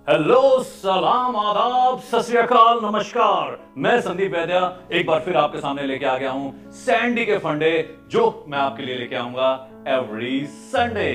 Hello, सलाम, आदाब, सत श्री अकाल, नमस्कार। मैं संदीप वैद्या एक बार फिर आपके सामने लेके आ गया हूं सैंडी के फंडे, जो मैं आपके लिए लेके आऊंगा एवरी संडे।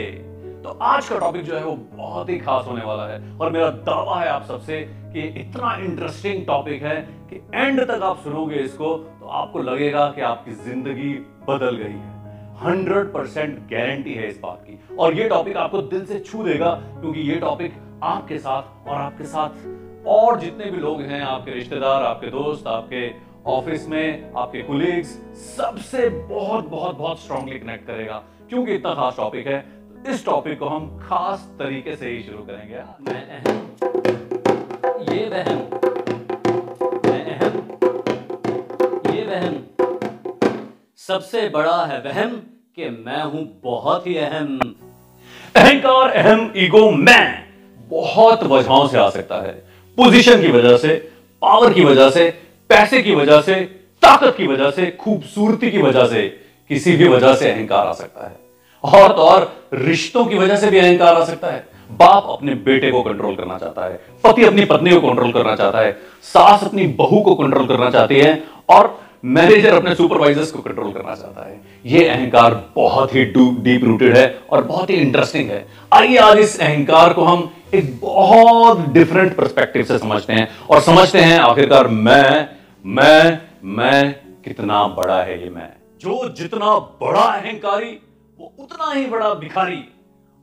तो आज का टॉपिक जो है वो बहुत ही खास होने वाला है और मेरा दावा है आप सबसे कि इतना इंटरेस्टिंग टॉपिक है कि एंड तक आप सुनोगे इसको तो आपको लगेगा कि आपकी जिंदगी बदल गई है। 100% गारंटी है इस बात की। और ये टॉपिक आपको दिल से छू देगा, क्योंकि ये टॉपिक आपके साथ और आपके साथ और जितने भी लोग हैं, आपके रिश्तेदार, आपके दोस्त, आपके ऑफिस में, आपके कुलीग्स, सबसे बहुत बहुत बहुत स्ट्रांगली कनेक्ट करेगा, क्योंकि इतना खास टॉपिक है। तो इस टॉपिक को हम खास तरीके से ही शुरू करेंगे। मैं अहम, ये वहम, मैं अहम, ये वहम, सबसे बड़ा है वहम कि मैं हूं बहुत ही अहम। अहंकार, अहम, ईगो, मैं बहुत वजहों से आ सकता है। पोजीशन की वजह से, पावर की वजह से, पैसे की वजह से, ताकत की वजह से, खूबसूरती की वजह से, किसी भी वजह से अहंकार आ सकता है। और तो और रिश्तों की वजह से भी अहंकार आ सकता है। बाप अपने बेटे को कंट्रोल करना चाहता है, पति अपनी पत्नी को कंट्रोल करना चाहता है, सास अपनी बहू को कंट्रोल करना चाहती है और मैनेजर अपने सुपरवाइजर्स को कंट्रोल करना चाहता है। यह अहंकार बहुत ही डीप रूटेड है और बहुत ही इंटरेस्टिंग है। आइए आज इस अहंकार को हम एक बहुत डिफरेंट पर्सपेक्टिव से समझते हैं और समझते हैं आखिरकार मैं कितना बड़ा है। ये मैं जो जितना बड़ा अहंकारी वो उतना ही बड़ा भिखारी।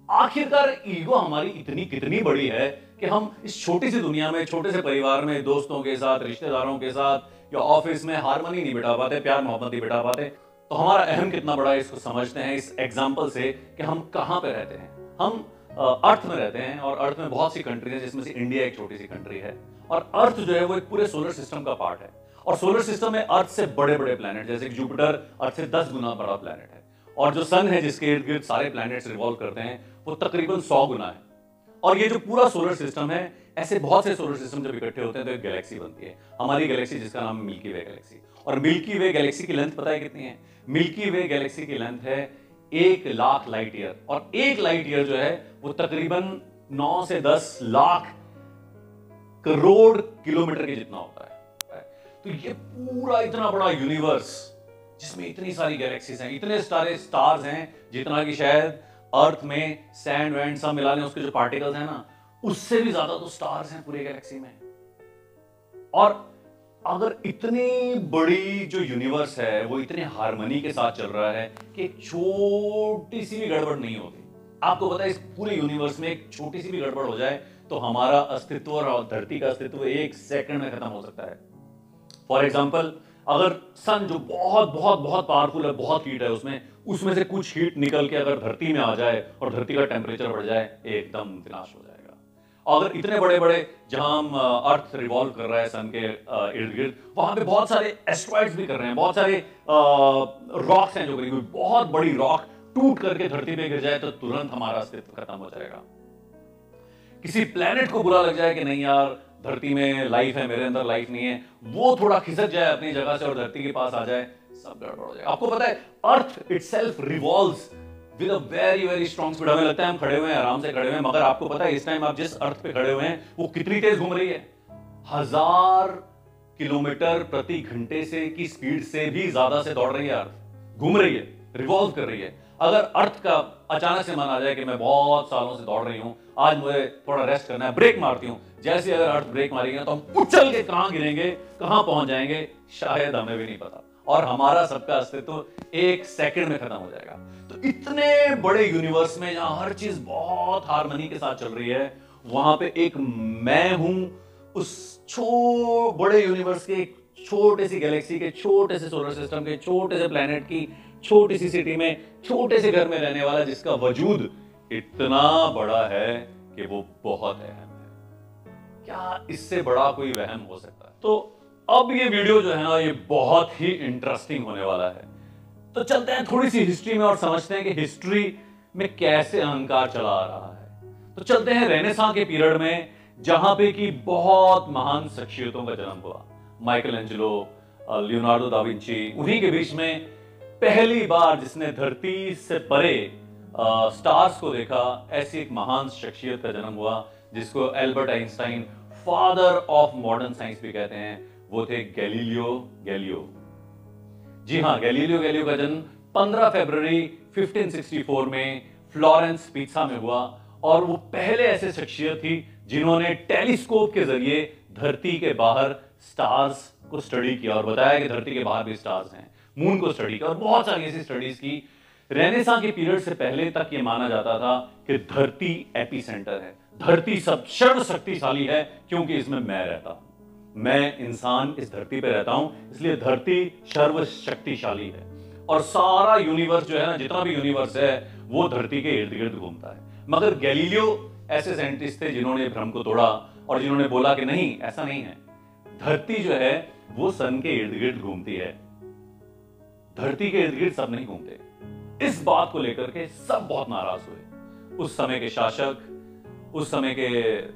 आखिरकार ईगो हमारी इतनी कितनी बड़ी है कि हम इस छोटी सी दुनिया में, छोटे से परिवार में, दोस्तों के साथ, रिश्तेदारों के साथ या ऑफिस में हारमोनी नहीं बिठा पाते, प्यार मोहब्बत नहीं बिठा पाते। तो हमारा अहम कितना बड़ा है इसको समझते हैं इस एग्जाम्पल से कि हम कहां पे रहते हैं। हम अर्थ में रहते हैं और अर्थ में बहुत सी कंट्री है, जिसमें से इंडिया एक छोटी सी कंट्री है। और अर्थ जो है वो एक पूरे सोलर सिस्टम का पार्ट है। और सोलर सिस्टम में अर्थ से बड़े बड़े प्लैनेट, जैसे जुपिटर अर्थ से 10 गुना बड़ा प्लैनेट है। और जो सन है जिसके इर्द गिर्द सारे प्लैनेट्स रिवॉल्व करते हैं, वो तकरीबन 100 गुना है। और ये जो पूरा सोलर सिस्टम है, ऐसे बहुत से सोलर सिस्टम जब इकट्ठे होते हैं तो एक गैलेक्सी बनती है, हमारी गैलेक्सी, जिसका नाम है मिल्की वे गैलेक्सी। और मिल्की वे गैलेक्सी की लेंथ पता है कितनी है? मिल्की वे गैलेक्सी की लेंथ है 1 लाख लाइट ईयर। और 1 लाइट ईयर जो है वो तकरीबन 9 से 10 लाख करोड़ किलोमीटर के जितना होता है। तो ये पूरा इतना बड़ा यूनिवर्स, जिसमें इतनी सारी गैलेक्सीज हैं, इतने सारे स्टार्स हैं, जितना कि शायद अर्थ में सैंड वैंड सब मिला लें, उसके जो पार्टिकल्स हैं ना, उससे भी ज्यादा तो स्टार्स हैं पूरे गैलेक्सी में। और अगर इतनी बड़ी जो यूनिवर्स है वो इतने हार्मनी के साथ चल रहा है कि एक छोटी सी भी गड़बड़ नहीं होती। आपको पता है इस पूरे यूनिवर्स में एक छोटी सी भी गड़बड़ हो जाए तो हमारा अस्तित्व और धरती का अस्तित्व 1 सेकंड में खत्म हो सकता है। फॉर एग्जाम्पल, अगर सन जो बहुत बहुत बहुत पावरफुल है, बहुत हीट है, उसमें से कुछ हीट निकल के अगर धरती में आ जाए और धरती का टेम्परेचर बढ़ जाए, एकदम विनाश हो जाएगा। अगर इतने बड़े बड़े, जहां हम अर्थ रिवॉल्व कर रहा है सन के इर्द गिर्द, वहां पे बहुत सारे एस्ट्रॉइड्स भी कर रहे हैं, बहुत सारे रॉक्स हैं जो करीब बहुत बड़ी रॉक टूट करके धरती पे गिर जाए तो तुरंत हमारा अस्तित्व खत्म हो जाएगा। किसी प्लेनेट को बुरा लग जाए कि नहीं यार, धरती में लाइफ है, मेरे अंदर लाइफ नहीं है, वो थोड़ा खिसक जाए अपनी जगह से और धरती के पास आ जाए, सब गड़बड़ हो जाएगा। आपको पता है अर्थ itself revolves with a very very strong speed. हमें लगता है हम खड़े हुए हैं, आराम से खड़े हुए हैं, मगर आपको पता है इस टाइम आप जिस अर्थ पे खड़े हुए हैं वो कितनी तेज घूम रही है? 1000 किलोमीटर प्रति घंटे से की स्पीड से भी ज्यादा से दौड़ रही है अर्थ, घूम रही है, रिवॉल्व कर रही है। अगर अर्थ का अचानक से मन आ जाए कि मैं बहुत सालों से दौड़ रही हूं, आज मुझे थोड़ा रेस्ट करना है, ब्रेक मारती हूं, जैसे अगर अर्थ ब्रेक मारेगी तो हम उछल के कहां गिरेंगे, कहां पहुंच जाएंगे, शायद हमें भी नहीं पता। और हमारा सबका अस्तित्व 1 सेकंड में खत्म हो जाएगा। तो इतने बड़े यूनिवर्स में जहां हर चीज बहुत हार्मनी के साथ चल रही है, वहां पे एक मैं हूं, उस बड़े यूनिवर्स के छोटे सी गैलेक्सी के, छोटे से सोलर सिस्टम के, छोटे से प्लेनेट की छोटी सी सिटी में, छोटे से घर में रहने वाला, जिसका वजूद इतना बड़ा है कि वो बहुत अहम है। क्या इससे बड़ा कोई वहम हो सकता है? तो अब ये वीडियो जो है ना, ये बहुत ही इंटरेस्टिंग होने वाला है। तो चलते हैं थोड़ी सी हिस्ट्री में और समझते हैं कि हिस्ट्री में कैसे अहंकार चला आ रहा है। तो चलते हैं रेनेसां के पीरियड में, जहां पे कि बहुत महान शख्सियतों का जन्म हुआ। Michael Angelo, Leonardo da Vinci, उन्हीं के बीच में पहली बार जिसने धरती से परे स्टार्स को देखा, ऐसी एक महान शख्सियत का जन्म हुआ जिसको Albert Einstein father of modern science भी कहते हैं, वो थे गैलीलियो गैलियो। जी हां, गैलीलियो गैलियो का जन्म 15 फरवरी 1564 में फ्लोरेंस पिज़ा में हुआ और वो पहले ऐसे शख्सियत थी जिन्होंने टेलीस्कोप के जरिए धरती के बाहर स्टार्स को स्टडी किया और बताया कि धरती के बाहर भी स्टार्स हैं, मून को स्टडी किया और बहुत सारी ऐसी स्टडीज की। रेनेसां के पीरियड से पहले तक ये माना जाता था कि धरती एपिसेंटर है, धरती सब सर्वशक्तिशाली है क्योंकि इसमें मैं रहता हूं, मैं इंसान इस धरती पे रहता हूं, इसलिए धरती सर्वशक्तिशाली है और सारा यूनिवर्स जो है ना, जितना भी यूनिवर्स है वो धरती के इर्द गिर्द घूमता है। मगर गैलीलियो ऐसे साइंटिस्ट थे जिन्होंने भ्रम को तोड़ा और जिन्होंने बोला कि नहीं, ऐसा नहीं है, धरती जो है वो सन के इर्द गिर्द घूमती है, धरती के इर्द गिर्द सब नहीं घूमते। इस बात को लेकर के सब बहुत नाराज हुए। उस समय के शासक, उस समय के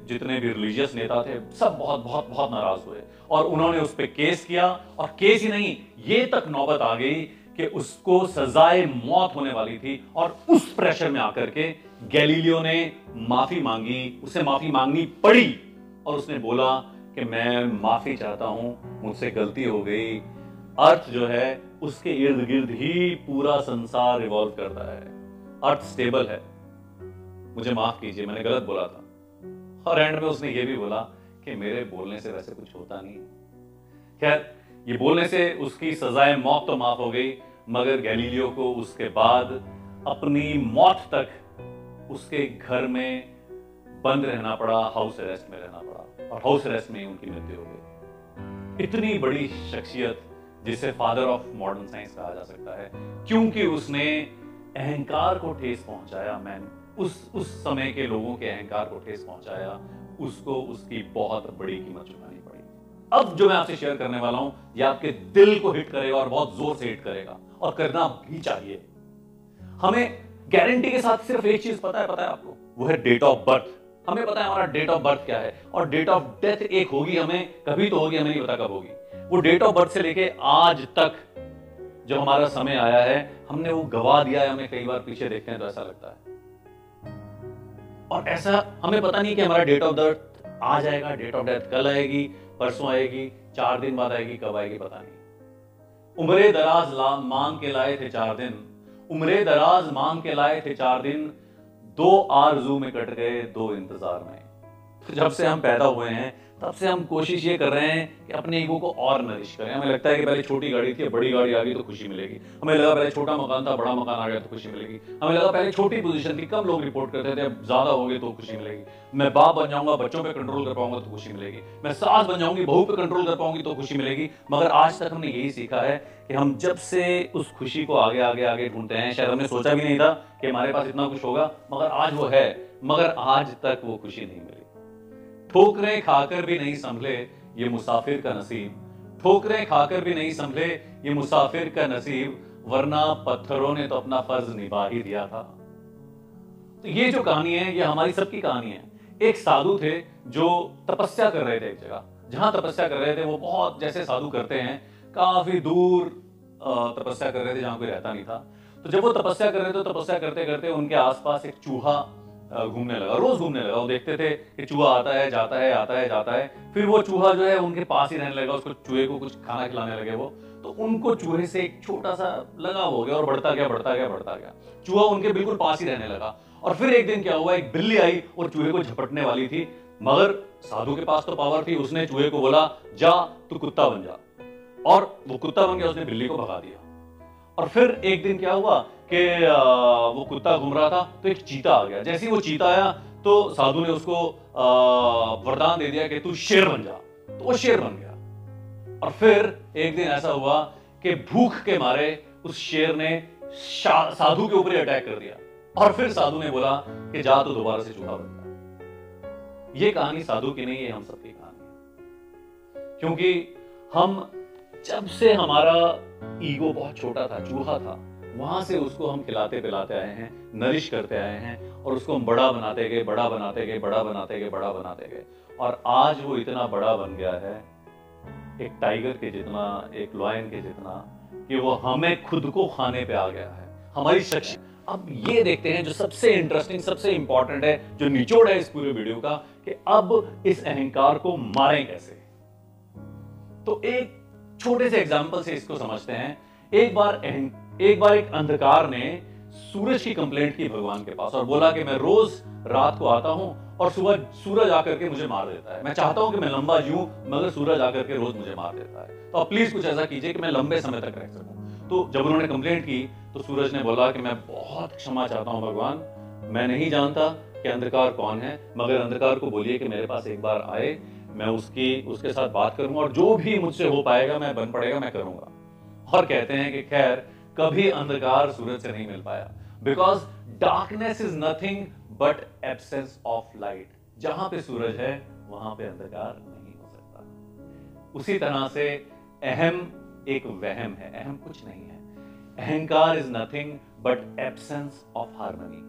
जितने भी रिलीजियस नेता थे, सब बहुत बहुत बहुत नाराज हुए और उन्होंने उस पर केस किया। और केस ही नहीं, ये तक नौबत आ गई कि उसको सजाए मौत होने वाली थी और उस प्रेशर में आकर के गैलीलियो ने माफी मांगी, उसे माफी मांगनी पड़ी और उसने बोला कि मैं माफी चाहता हूं, मुझसे गलती हो गई। अर्थ जो है उसके इर्द गिर्द ही पूरा संसार रिवॉल्व करता है, अर्थ स्टेबल है, मुझे माफ कीजिए, मैंने गलत बोला था। और एंड में उसने ये भी बोला कि मेरे बोलने से वैसे कुछ होता नहीं। खैर, ये बोलने से उसकी सजाए मौत तो माफ हो गई, मगर गैलीलियो को उसके बाद अपनी मौत तक उसके घर में बंद रहना पड़ा, हाउस अरेस्ट में रहना पड़ा और हाउस अरेस्ट में ही उनकी मृत्यु हो गई। इतनी बड़ी शख्सियत जिसे फादर ऑफ मॉडर्न साइंस कहा जा सकता है, क्योंकि उसने अहंकार को ठेस पहुंचाया। मैन उस समय के लोगों के अहंकार को ठेस पहुंचाया, उसको उसकी बहुत बड़ी कीमत चुकानी पड़ी। अब जो मैं आपसे शेयर करने वाला हूं, ये आपके दिल को हिट करेगा और बहुत जोर से हिट करेगा और करना भी चाहिए। हमें गारंटी के साथ सिर्फ एक चीज पता है आपको, वो है डेट ऑफ बर्थ। हमें पता है हमारा डेट ऑफ बर्थ क्या है और डेट ऑफ डेथ एक होगी, हमें कभी तो होगी, हमें नहीं पता कब होगी। वो डेट ऑफ बर्थ से लेके आज तक जो हमारा समय आया है, हमने वो गवा दिया है। हमें कई बार पीछे देखते हैं तो ऐसा लगता है, और ऐसा हमें पता नहीं कि हमारा डेट ऑफ बर्थ आ जाएगा, डेट ऑफ डेथ कल आएगी, परसों आएगी, 4 दिन बाद आएगी, कब आएगी पता नहीं। उम्रे दराज मांग के लाए थे 4 दिन, उम्रे दराज मांग के लाए थे 4 दिन, 2 आरज़ू में कट गए 2 इंतजार में। तो जब से हम पैदा हुए हैं तब से हम कोशिश ये कर रहे हैं कि अपने ईगो को और नरिश करें। हमें लगता है कि पहले छोटी गाड़ी थी, बड़ी गाड़ी आ गई तो खुशी मिलेगी। हमें लगा पहले छोटा मकान था, बड़ा मकान आ गया तो खुशी मिलेगी। हमें लगा पहले छोटी पोजीशन थी, कम लोग रिपोर्ट करते थे, अब ज्यादा हो गए तो खुशी मिलेगी। मैं बाप बन जाऊंगा, बच्चों पे कंट्रोल कर पाऊंगा तो खुशी मिलेगी। मैं सास बन जाऊंगी, बहू पे कंट्रोल कर पाऊंगी तो खुशी मिलेगी। मगर आज तक हमने यही सीखा है कि हम जब से उस खुशी को आगे आगे आगे ढूंढते हैं, शायद हमने सोचा भी नहीं था कि हमारे पास इतना कुछ होगा, मगर आज वो है, मगर आज तक वो खुशी नहीं मिली। ठोकरें खाकर भी नहीं संभले ये मुसाफिर का नसीब, ठोकरें खाकर भी नहीं संभले ये मुसाफिर का नसीब, वरना पत्थरों ने तो अपना फर्ज निभा ही दिया था। तो ये जो कहानी है, ये हमारी सबकी कहानी है। एक साधु थे जो तपस्या कर रहे थे एक जगह, जहां तपस्या कर रहे थे वो बहुत, जैसे साधु करते हैं, काफी दूर तपस्या कर रहे थे जहां कोई रहता नहीं था। तो जब वो तपस्या कर रहे थे, तपस्या करते करते उनके आसपास एक चूहा घूमने लगा, रोज घूमने लगा। वो देखते थे कि चूहा आता है, जाता है, आता है, जाता है। फिर वो चूहा जो है उनके पास ही रहने लगा, उसको चूहे को कुछ खाना खिलाने लगे वो। तो उनको चूहे से एक छोटा सा लगाव हो गया और बढ़ता गया, बढ़ता गया, बढ़ता गया। चूहा उनके बिल्कुल पास ही रहने लगा। और फिर एक दिन क्या हुआ, एक बिल्ली आई और चूहे को झपटने वाली थी, मगर साधु के पास तो पावर थी, उसने चूहे को बोला, जा तू कुत्ता बन जा। और वो कुत्ता बन गया, उसने बिल्ली को भगा दिया। और फिर एक दिन क्या हुआ कि वो कुत्ता घूम रहा था तो एक चीता आ गया। जैसे ही वो चीता आया तो साधु ने उसको वरदान दे दिया कि तू शेर बन जा, तो वो शेर बन गया। और फिर एक दिन ऐसा हुआ कि भूख के मारे उस शेर ने साधु के ऊपर ही अटैक कर दिया। और फिर साधु ने बोला कि जा तो दोबारा से चूहा बन जा। ये कहानी साधु की नहीं है, हम सबकी कहानी है। क्योंकि हम जब से हमारा ईगो बहुत छोटा था, चूहा था, वहां से उसको हम खिलाते पिलाते आए हैं, नरिश करते आए हैं और उसको हम बड़ा बनाते गए, बड़ा बनाते गए, बड़ा बनाते गए, बड़ा बनाते गए। और आज वो इतना बड़ा बन गया है, एक टाइगर के जितना, एक लॉयन के जितना, कि वो हमें खुद को खाने पे आ गया है। अब ये देखते हैं जो सबसे इंटरेस्टिंग, सबसे इंपॉर्टेंट है, जो निचोड़ है इस पूरे वीडियो का, कि अब इस अहंकार को मारें कैसे। तो एक छोटे से एग्जाम्पल से इसको समझते हैं। एक बार एक अंधकार ने सूरज की कंप्लेंट की भगवान के पास और बोला कि मैं रोज रात को आता हूं और सुबह सूरज आकर के मुझे मार देता है। मैं चाहता हूं कि मैं लंबा जीऊं, मगर सूरज आकर के रोज मुझे मार देता है। तो आप प्लीज कुछ ऐसा कीजिए कि मैं लंबे समय तक रह सकूं। तो जब उन्होंने कंप्लेंट की तो सूरज ने बोला कि मैं बहुत क्षमा चाहता हूं भगवान, मैं नहीं जानता कि अंधकार कौन है, मगर अंधकार को बोलिए कि मेरे पास एक बार आए, मैं उसके साथ बात करूंगा और जो भी मुझसे हो पाएगा, मैं बन पड़ेगा, मैं करूंगा। और कहते हैं कि खैर कभी अंधकार सूरज से नहीं मिल पाया, because darkness is nothing but absence of light. जहां पे सूरज है वहां पे अंधकार नहीं हो सकता। उसी तरह से अहम एक वहम है, अहम कुछ नहीं है। अहंकार is nothing but absence of harmony.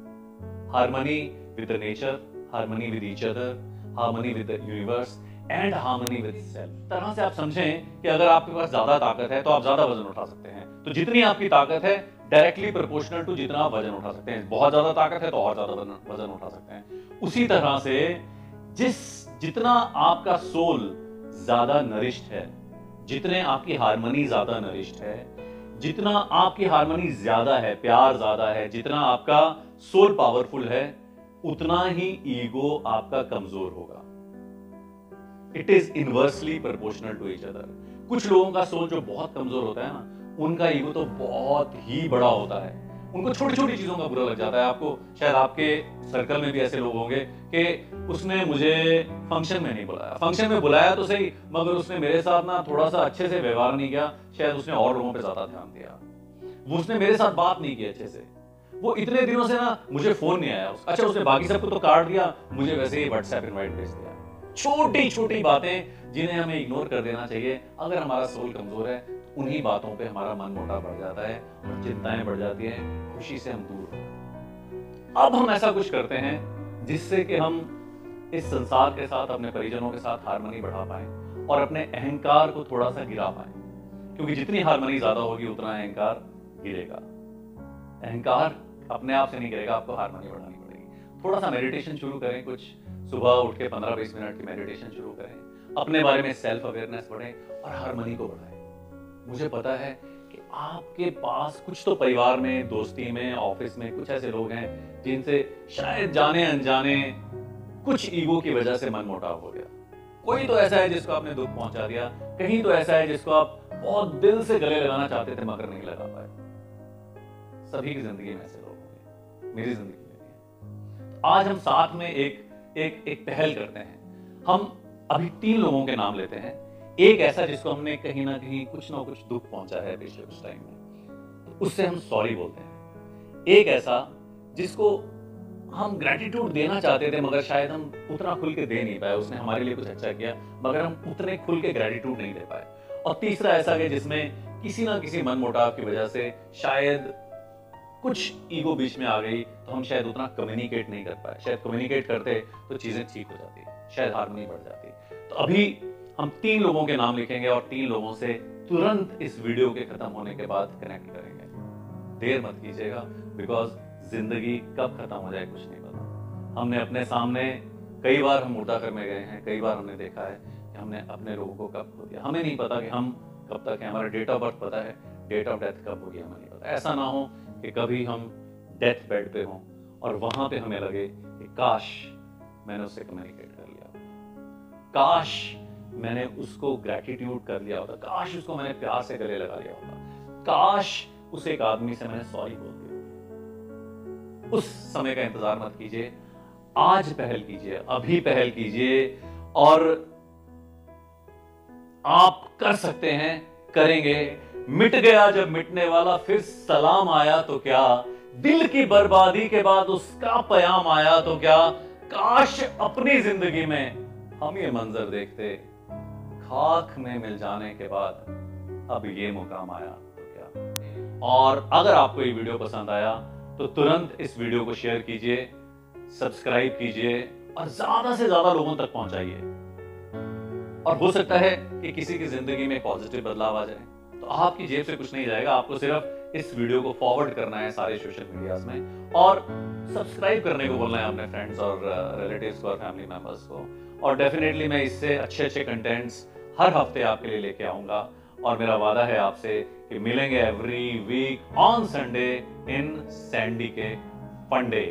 Harmony with the nature, harmony with each other, harmony with the universe and harmony with self. तरह से आप समझें कि अगर आपके पास ज्यादा ताकत है तो आप ज्यादा वजन उठा सकते हैं। तो जितनी आपकी ताकत है डायरेक्टली प्रोपोर्शनल टू जितना आप वजन उठा सकते हैं। बहुत ज्यादा ताकत है तो और ज्यादा वजन उठा सकते हैं। उसी तरह से जितना आपका सोल ज्यादा नरिश्ड है, जितने आपकी हार्मनी ज्यादा नरिश्ड है, जितना आपकी हार्मनी ज्यादा है, प्यार ज्यादा है, जितना आपका सोल पावरफुल है, उतना ही ईगो आपका कमजोर होगा। It is inversely proportional to each other. कुछ लोगों का सोल जो बहुत कमजोर होता है ना, उनका ईगो तो बहुत ही बड़ा होता है। उनको छोटी छोटी चीजों का बुरा लग जाता है। आपको शायद आपके सर्कल में भी ऐसे लोग होंगे कि उसने मुझे फंक्शन में नहीं बुलाया, फंक्शन में बुलाया तो सही, मगर उसने मेरे साथ ना थोड़ा सा अच्छे से व्यवहार नहीं किया, शायद उसने और लोगों पे ज्यादा ध्यान दिया, वो उसने मेरे साथ बात नहीं की अच्छे से, वो इतने दिनों से ना मुझे फोन नहीं आया। अच्छा, उसने बाकी सबको तो कार्ड दिया, मुझे वैसे ही व्हाट्सएप इनवाइट भेज दिया। छोटी छोटी बातें जिन्हें हमें इग्नोर कर देना चाहिए। अगर हमारा सोल कमजोर है, उन्हीं बातों पे हमारा मन मोटा बढ़ जाता है और चिंताएं बढ़ जाती हैं, खुशी से हम दूर हो। अब हम ऐसा कुछ करते हैं जिससे कि हम इस संसार के साथ, अपने परिजनों के साथ हार्मनी बढ़ा पाए और अपने अहंकार को थोड़ा सा गिरा पाए, क्योंकि जितनी हार्मनी ज्यादा होगी उतना अहंकार गिरेगा। अहंकार अपने आप से नहीं गिरेगा, आपको हार्मनी बढ़ानी पड़ेगी। थोड़ा सा मेडिटेशन शुरू करें, कुछ सुबह उठ के 15-20 मिनट की मेडिटेशन शुरू करें, अपने बारे में सेल्फ अवेयरनेस बढ़े और हार्मनी को बढ़ाएं। मुझे पता है कि आपके पास कुछ तो परिवार में, दोस्ती में, ऑफिस में कुछ ऐसे लोग हैं जिनसे शायद जाने अनजाने कुछ ईगो की वजह से मन मोटाव हो गया। कोई तो ऐसा है जिसको आपने दुख पहुंचा दिया, कहीं तो ऐसा है जिसको आप बहुत दिल से गले लगाना चाहते थे मगर नहीं लगा पाए। सभी की जिंदगी में ऐसे लोग होंगे, मेरी जिंदगी में भी। आज हम साथ में एक पहल करते हैं। हम अभी 3 लोगों के नाम लेते हैं। एक ऐसा जिसको हमने कहीं ना कहीं कुछ ना कुछ दुख पहुंचा है पिछले कुछ टाइम में, तो उससे हम सॉरी बोलते हैं। एक ऐसा जिसको हम ग्रेटिट्यूड देना चाहते थे मगर शायद हम उतना खुल के दे नहीं पाए, उसने हमारे लिए कुछ अच्छा किया मगर हम उतने खुल के ग्रेटिट्यूड नहीं दे पाए। और तीसरा ऐसा है जिसमें किसी ना किसी मनमुटाव की वजह से शायद कुछ ईगो बीच में आ गई, तो हम शायद उतना कम्युनिकेट नहीं कर पाए। शायद कम्युनिकेट करते तो चीजें ठीक हो जाती, शायद हार्मनी बढ़ जाती। तो अभी हम 3 लोगों के नाम लिखेंगे और 3 लोगों से तुरंत इस वीडियो के खत्म होने के बाद कनेक्ट करेंगे। देर मत कीजिएगा, बिकॉज जिंदगी कब खत्म हो जाए कुछ नहीं पता। हमने अपने सामने कई बार हम मुर्दाघर में गए हैं, कई बार हमने देखा है कि हमने अपने लोगों को कब खो दिया। हमें नहीं पता कि हम कब तक हैं, हमारा डेट ऑफ बर्थ पता है, डेट ऑफ डेथ कब होगी हमें नहीं पता। ऐसा ना हो कि कभी हम डेथ बेड पे हों और वहां पे हमें लगे कि काश मैंने उससे कम्युनिकेट कर लिया, काश मैंने उसको ग्रैटिट्यूड कर लिया होता, काश उसको मैंने प्यार से गले लगा लिया होता, काश उस एक आदमी से मैंने सॉरी बोल दिया। उस समय का इंतजार मत कीजिए, आज पहल कीजिए, अभी पहल कीजिए और आप कर सकते हैं, करेंगे। मिट गया जब मिटने वाला, फिर सलाम आया तो क्या, दिल की बर्बादी के बाद उसका पयाम आया तो क्या, काश अपनी जिंदगी में हम ये मंजर देखते, खाक में मिल जाने के बाद अब ये मुकाम आया तो क्या। और अगर आपको ये वीडियो पसंद आया तो तुरंत इस वीडियो को शेयर कीजिए, सब्सक्राइब कीजिए और ज्यादा से ज्यादा लोगों तक पहुंचाइए। और हो सकता है कि किसी की जिंदगी में पॉजिटिव बदलाव आ जाए। तो आपकी जेब से कुछ नहीं जाएगा, आपको सिर्फ इस वीडियो को फॉरवर्ड करना है सारे सोशल मीडियाज में, और सब्सक्राइब करने को बोलना है अपने फ्रेंड्स और रिलेटिव्स को और फैमिली मेंबर्स को। और डेफिनेटली मैं इससे अच्छे अच्छे कंटेंट्स हर हफ्ते आपके लिए लेके आऊंगा, और मेरा वादा है आपसे कि मिलेंगे every week on Sunday in Sandy के फंडे।